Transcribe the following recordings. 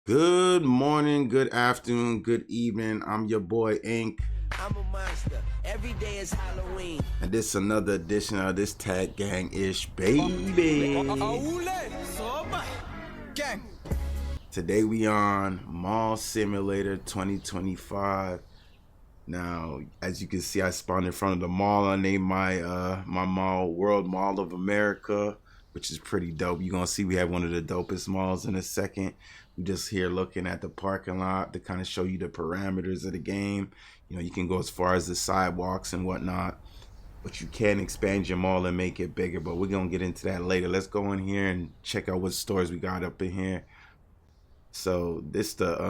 Good morning, good afternoon, good evening. I'm your boy Ink, I'm a monster. Every day is Halloween. and this is another edition of this Tag Gang ish baby. Gang. Today we on Mall Simulator 2025. Now, as you can see, I spawned in front of the mall. I named my mall World Mall of America, which is pretty dope. You're gonna see we have one of the dopest malls in a second. We just here looking at the parking lot to kind of show you the parameters of the game. You know, you can go as far as the sidewalks and whatnot, but you can expand your mall and make it bigger. But we're gonna get into that later. Let's go in here and check out what stores we got up in here. So this the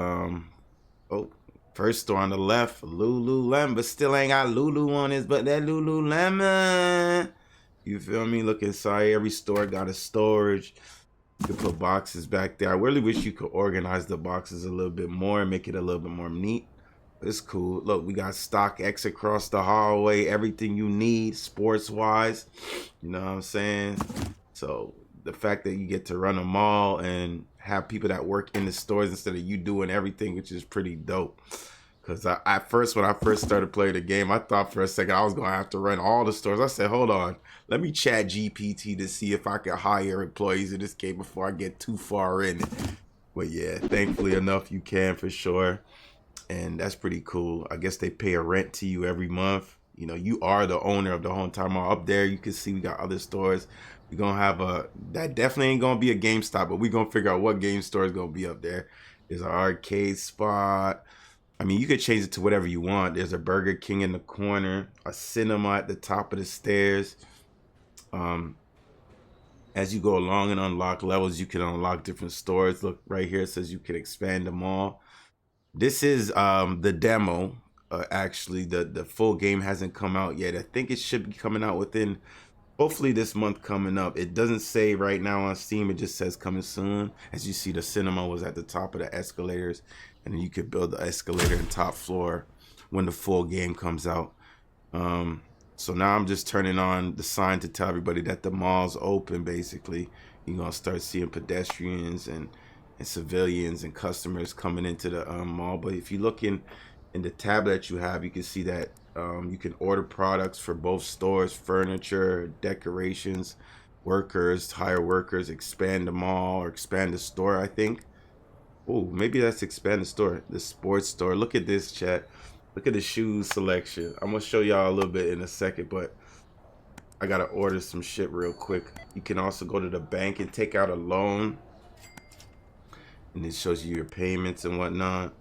oh, first store on the left, Lululemon, but still ain't got Lulu on this, but that Lululemon. You feel me? Look inside, every store got a storage. You can put boxes back there. I really wish you could organize the boxes a little bit more and make it a little bit more neat. It's cool. Look, we got StockX across the hallway, everything you need sports wise. You know what I'm saying? So the fact that you get to run a mall and have people that work in the stores instead of you doing everything, which is pretty dope. Because when I first started playing the game, I thought for a second I was going to have to run all the stores. I said, hold on, let me chat GPT to see if I can hire employees in this game before I get too far in. But yeah, thankfully enough, you can for sure. And that's pretty cool. I guess they pay a rent to you every month. You know, you are the owner of the whole entire mall. Up there, you can see we got other stores. We're going to have that definitely ain't going to be a GameStop, but we're going to figure out what game store is going to be up there. There's an arcade spot. I mean, you could change it to whatever you want. There's a Burger King in the corner, a cinema at the top of the stairs. As you go along and unlock levels, you can unlock different stores. Look, right here, it says you can expand them all. This is the demo. Actually, the full game hasn't come out yet. I think it should be coming out within, hopefully this month coming up. It doesn't say right now on Steam. It just says coming soon. As you see, the cinema was at the top of the escalators, and then you could build the escalator and top floor when the full game comes out. So now I'm just turning on the sign to tell everybody that the mall's open. Basically, you're gonna start seeing pedestrians and civilians and customers coming into the mall. But if you look in the tab that you have, you can see that you can order products for both stores, furniture, decorations, workers, hire workers, expand the mall or expand the store, I think. Oh, maybe that's expand the store, the sports store. Look at this, chat. Look at the shoes selection. I'm gonna show y'all a little bit in a second, but I gotta order some shit real quick. You can also go to the bank and take out a loan, and it shows you your payments and whatnot.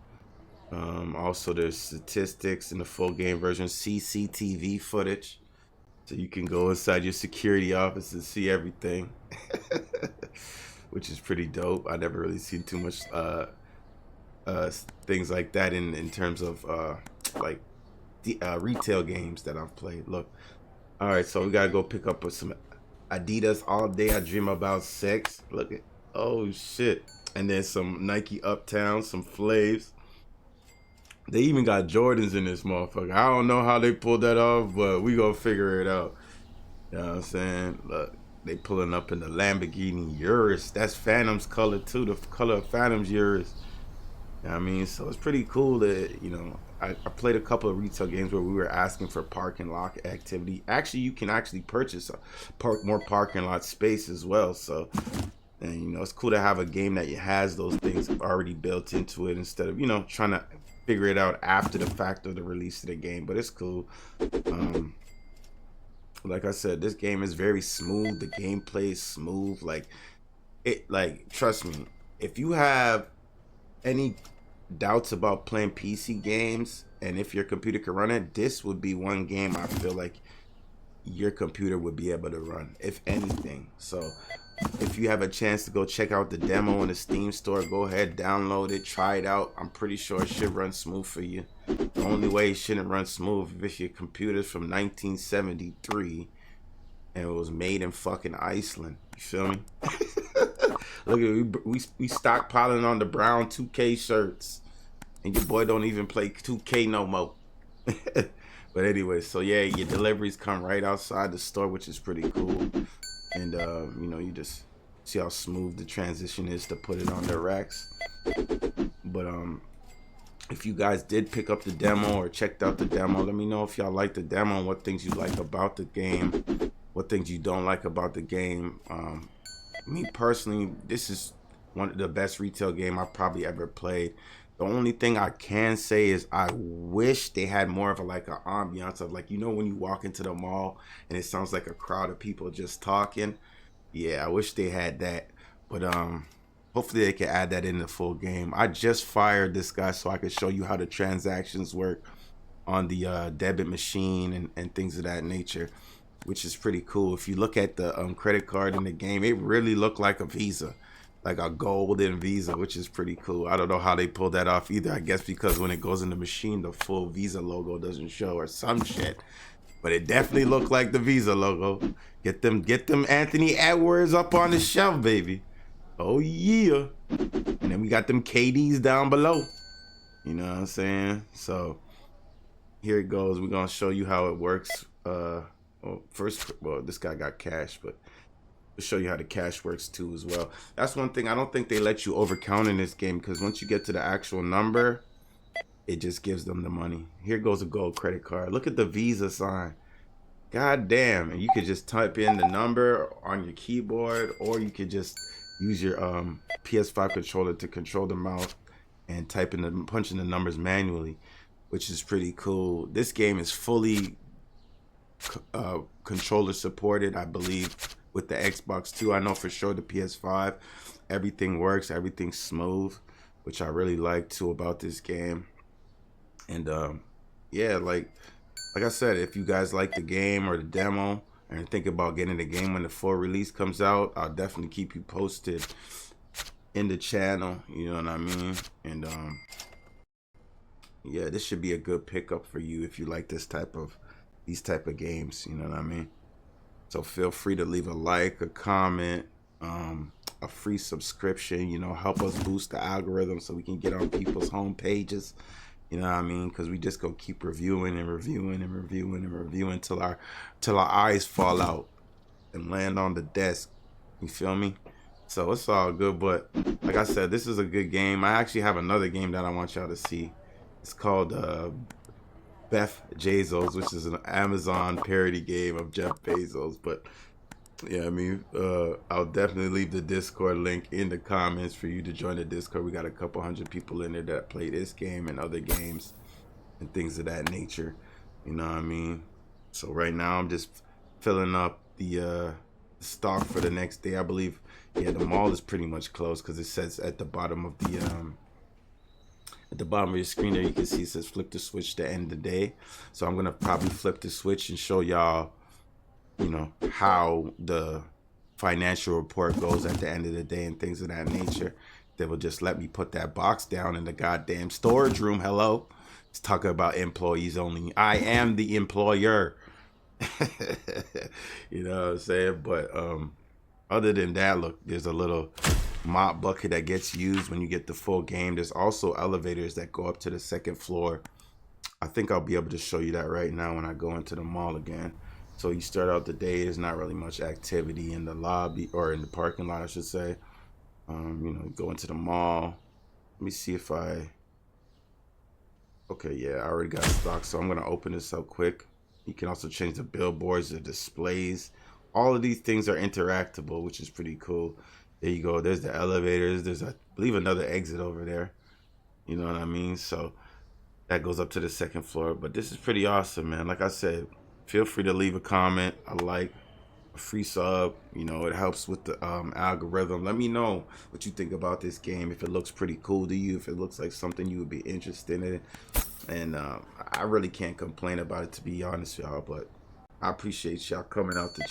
Also, there's statistics in the full game version, CCTV footage, so you can go inside your security office and see everything, which is pretty dope. I never really seen too much things like that in terms of like the retail games that I've played. Look, all right, so we gotta go pick up with some Adidas All Day I Dream About Sex. Look at, oh shit, and then some Nike Uptown, some Flaves. They even got Jordans in this motherfucker. I don't know how they pulled that off, but we gonna figure it out. You know what I'm saying? Look, they pulling up in the Lamborghini Urus. That's Phantom's color too, the color of Phantom's Urus. You know what I mean? So it's pretty cool that, you know, I played a couple of retail games where we were asking for parking lot activity. Actually, you can actually purchase more parking lot space as well. So, and you know, it's cool to have a game that has those things already built into it instead of, you know, trying to figure it out after the fact of the release of the game. But it's cool. Like I said, this game is very smooth. The gameplay is smooth. Like trust me, if you have any doubts about playing PC games and if your computer can run it, this would be one game I feel like your computer would be able to run, if anything. So if you have a chance to go check out the demo in the Steam store, go ahead, download it, try it out. I'm pretty sure it should run smooth for you. The only way it shouldn't run smooth if your computer's from 1973 and it was made in fucking Iceland. You feel me? Look at we stockpiling on the brown 2K shirts, and your boy don't even play 2K no more. But anyway, so yeah, your deliveries come right outside the store, which is pretty cool. And you know, you just see how smooth the transition is to put it on the racks. But if you guys did pick up the demo or checked out the demo, let me know if y'all like the demo and what things you like about the game, what things you don't like about the game. Me personally, this is one of the best retail game I've probably ever played. The only thing I can say is I wish they had more of like an ambiance of like, you know, when you walk into the mall and it sounds like a crowd of people just talking. Yeah, I wish they had that. But hopefully they can add that in the full game. I just fired this guy so I could show you how the transactions work on the debit machine and things of that nature, which is pretty cool. If you look at the credit card in the game, it really looked like a Visa, like a golden Visa, which is pretty cool. I don't know how they pulled that off either. I guess because when it goes in the machine, the full Visa logo doesn't show or some shit. But it definitely looked like the Visa logo. Get them Anthony Edwards up on the shelf, baby. Oh yeah. And then we got them KDs down below. You know what I'm saying? So here it goes. We're gonna show you how it works. Well, this guy got cash, but we'll show you how the cash works too as well. That's one thing. I don't think they let you overcount in this game, because once you get to the actual number, it just gives them the money. Here goes a gold credit card. Look at the Visa sign. God damn. And you could just type in the number on your keyboard, or you could just use your PS5 controller to control the mouse and punch in the numbers manually, which is pretty cool. This game is fully controller supported, I believe, with the Xbox too. I know for sure the PS5, everything works, everything's smooth, which I really like too about this game. And yeah, like I said, if you guys like the game or the demo and think about getting the game when the full release comes out, I'll definitely keep you posted in the channel, you know what I mean? And yeah, this should be a good pickup for you if you like these type of games, you know what I mean? So feel free to leave a like, a comment, a free subscription, you know, help us boost the algorithm so we can get on people's home pages. You know what I mean? Because we just go keep reviewing and reviewing and reviewing and reviewing till our eyes fall out and land on the desk. You feel me? So it's all good. But like I said, this is a good game. I actually have another game that I want y'all to see. It's called Jeff Bezos, which is an Amazon parody game of Jeff Bezos. But yeah, I mean, I'll definitely leave the Discord link in the comments for you to join the Discord. We got a couple hundred people in there that play this game and other games and things of that nature. You know what I mean? So right now I'm just filling up the stock for the next day. I believe, yeah, the mall is pretty much closed because it says at the bottom of the at the bottom of your screen there, you can see it says flip the switch to end the day. So I'm gonna probably flip the switch and show y'all, you know, how the financial report goes at the end of the day and things of that nature. They will just let me put that box down in the goddamn storage room. Hello. It's talking about employees only. I am the employer. You know what I'm saying? But other than that, look, there's a little mop bucket that gets used when you get the full game. There's also elevators that go up to the second floor. I think I'll be able to show you that right now when I go into the mall again. So you start out the day, there's not really much activity in the lobby, or in the parking lot, I should say. You know, you go into the mall. Let me see if okay, yeah, I already got stock, so I'm gonna open this up quick. You can also change the billboards, the displays. All of these things are interactable, which is pretty cool. There you go. There's the elevators. There's, I believe, another exit over there. You know what I mean? So that goes up to the second floor. But this is pretty awesome, man. Like I said, feel free to leave a comment, a like, a free sub. You know, it helps with the algorithm. Let me know what you think about this game. If it looks pretty cool to you, if it looks like something you would be interested in. And I really can't complain about it, to be honest, y'all. But I appreciate y'all coming out to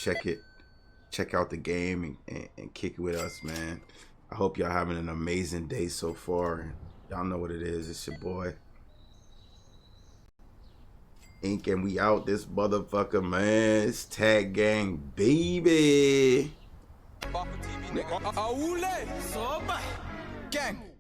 check out the game and kick it with us, man. I hope y'all having an amazing day so far. Y'all know what it is. It's your boy Ink, and we out this motherfucker, man. It's Tag Gang, baby. Gang.